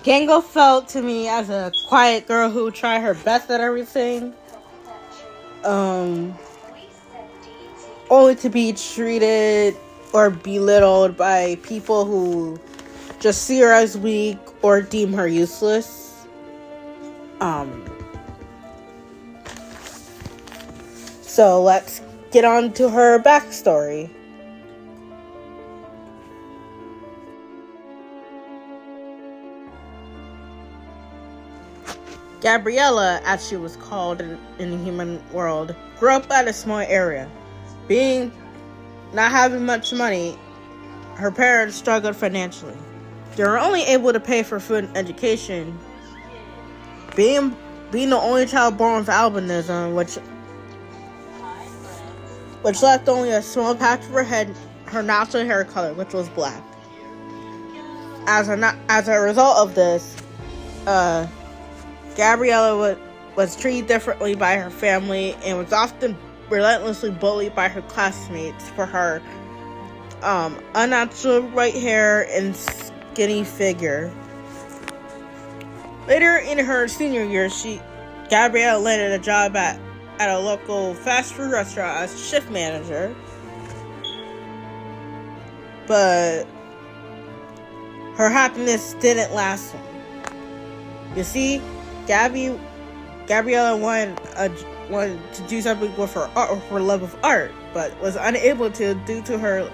Gangle felt to me as a quiet girl who tried her best at everything. Only to be treated or belittled by people who just see her as weak or deem her useless. So let's get on to her backstory. Gabriella, as she was called in the human world, grew up at a small area. Being not having much money, her parents struggled financially. They were only able to pay for food and education. Being the only child born with albinism, which left only a small patch of her head, her natural hair color, which was black. As a result of this, Gabriella was treated differently by her family and was often relentlessly bullied by her classmates for her unnatural white hair and skinny figure. Later in her senior year, Gabriella landed a job at a local fast food restaurant as shift manager. But her happiness didn't last long. You see, Gabriella wanted to do something with her art, with her love of art, but was unable to due to her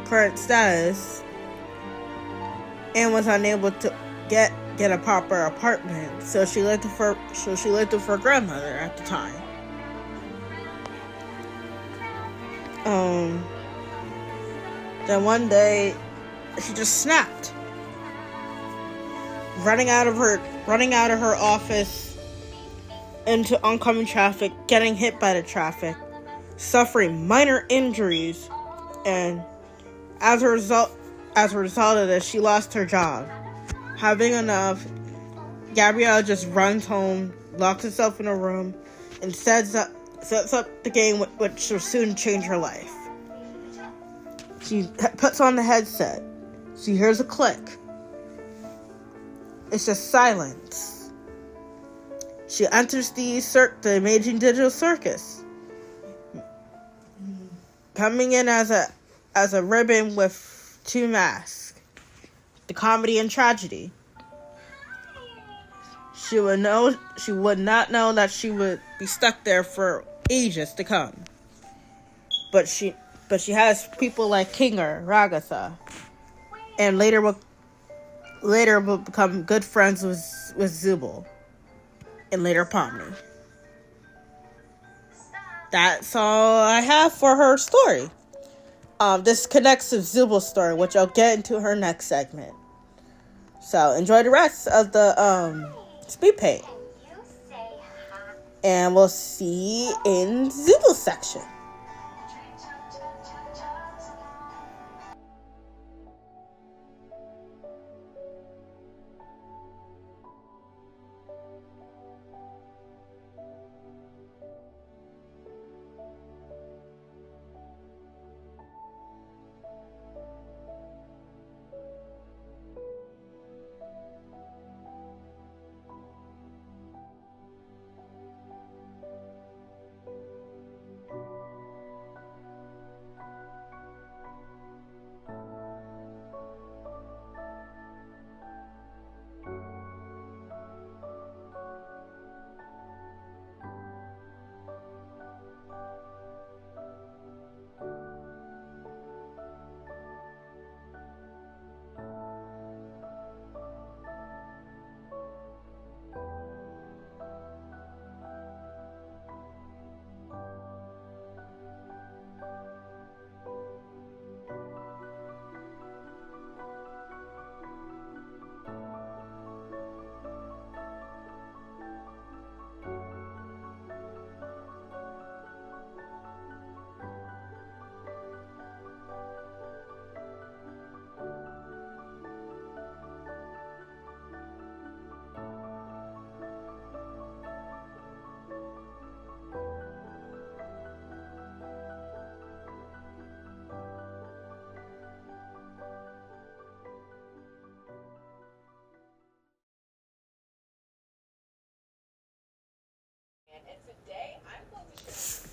current status, and was unable to get a proper apartment. So she lived with her grandmother at the time. Then one day, she just snapped, running out of her office into oncoming traffic, getting hit by the traffic, suffering minor injuries, and as a result of this, she lost her job. Having enough, Gabriella just runs home, locks herself in a room, and sets up the game which will soon change her life. She puts on the headset. She hears a click. It's just silence. She enters the amazing Digital Circus, coming in as a ribbon with two masks, the comedy and tragedy. She would not know that she would be stuck there for ages to come. But she has people like Kinger, Ragatha, and later will become good friends with Zooble, and later Pomni. That's all I have for her story. This connects to Zooble's story, which I'll get into her next segment. So enjoy the rest of the speed paint, and we'll see you in Zooble's section.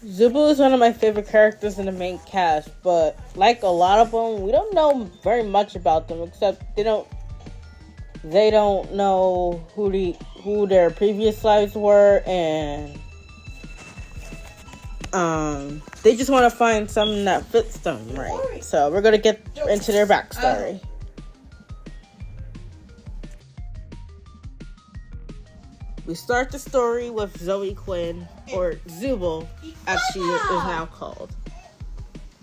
Zooble is one of my favorite characters in the main cast, but like a lot of them, we don't know very much about them except they don't know who their previous lives were, and they just want to find something that fits them right. So we're gonna get into their backstory. We start the story with Zoe Quinn, or Zooble, as she is now called.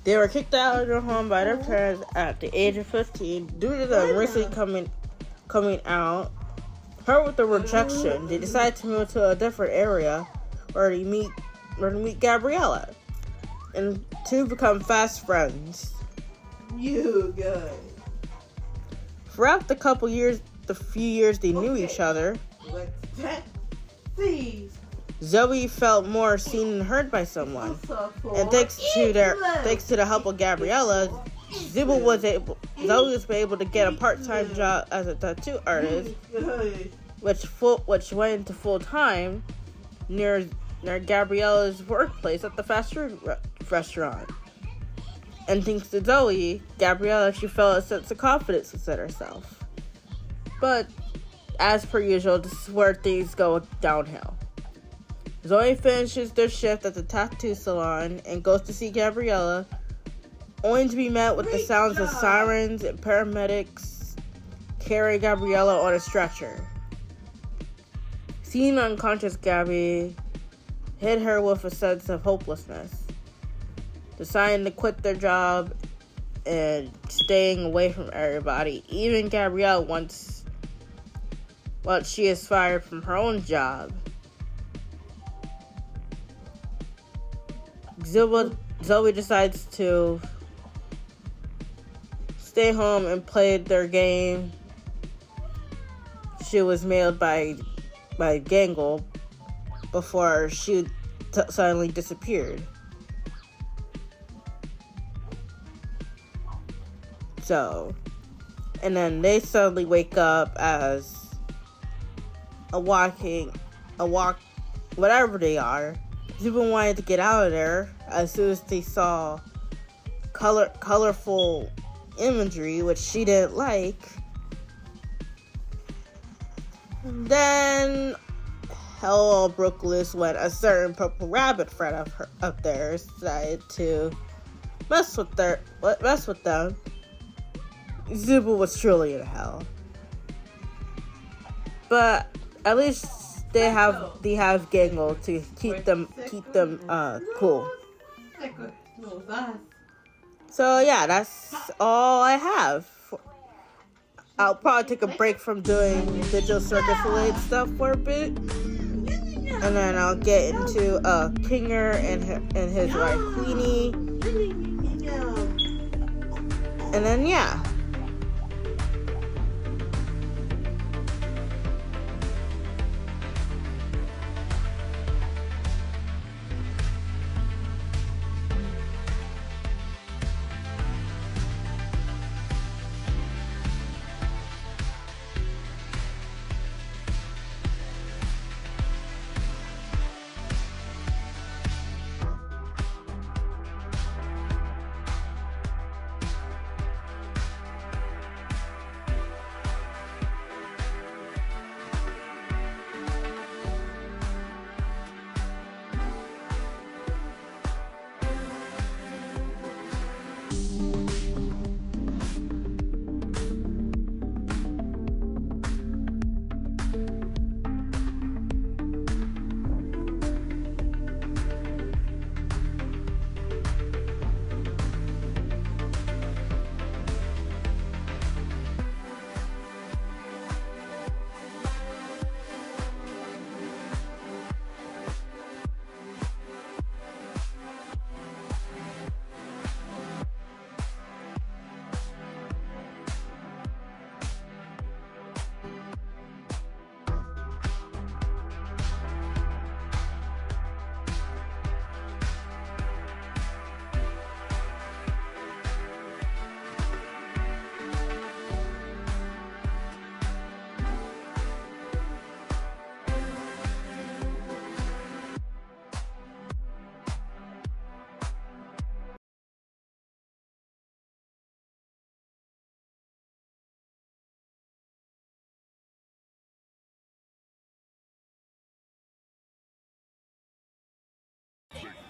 They were kicked out of their home by their parents at the age of 15 due to them recently coming out. Hurt with the rejection, they decided to move to a different area where to meet Gabriella, and two become fast friends. You guys. Throughout the few years they knew each other, Zoe felt more seen and heard by someone, and thanks to the help of Gabriella, Zoe was able to get a part-time job as a tattoo artist, which went into full-time near Gabriella's workplace at the fast food restaurant. And thanks to Zoe, Gabriella, she felt a sense of confidence within herself. But as per usual, this is where things go downhill. Zoe finishes their shift at the tattoo salon and goes to see Gabriella, only to be met with the sounds of sirens and paramedics carry Gabriella on a stretcher. Seeing unconscious Gabby hit her with a sense of hopelessness. Deciding to quit their job and staying away from everybody, even Gabrielle once she is fired from her own job. Zoe decides to stay home and play their game she was mailed by Gangle before she suddenly disappeared. So, and then they suddenly wake up as whatever they are. Zooble wanted to get out of there as soon as they saw colorful imagery, which she didn't like. Then hell all broke loose when a certain purple rabbit friend of theirs decided to mess with them. Zooble was truly in hell, but at least they have Gangle to keep them cool. So yeah, that's all I have. I'll probably take a break from doing Digital Circus related stuff for a bit, and then I'll get into Kinger and his wife Queenie, and then yeah.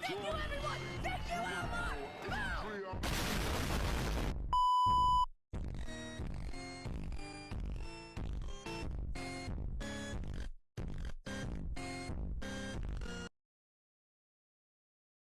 Thank you, everyone! Thank you, Elmar!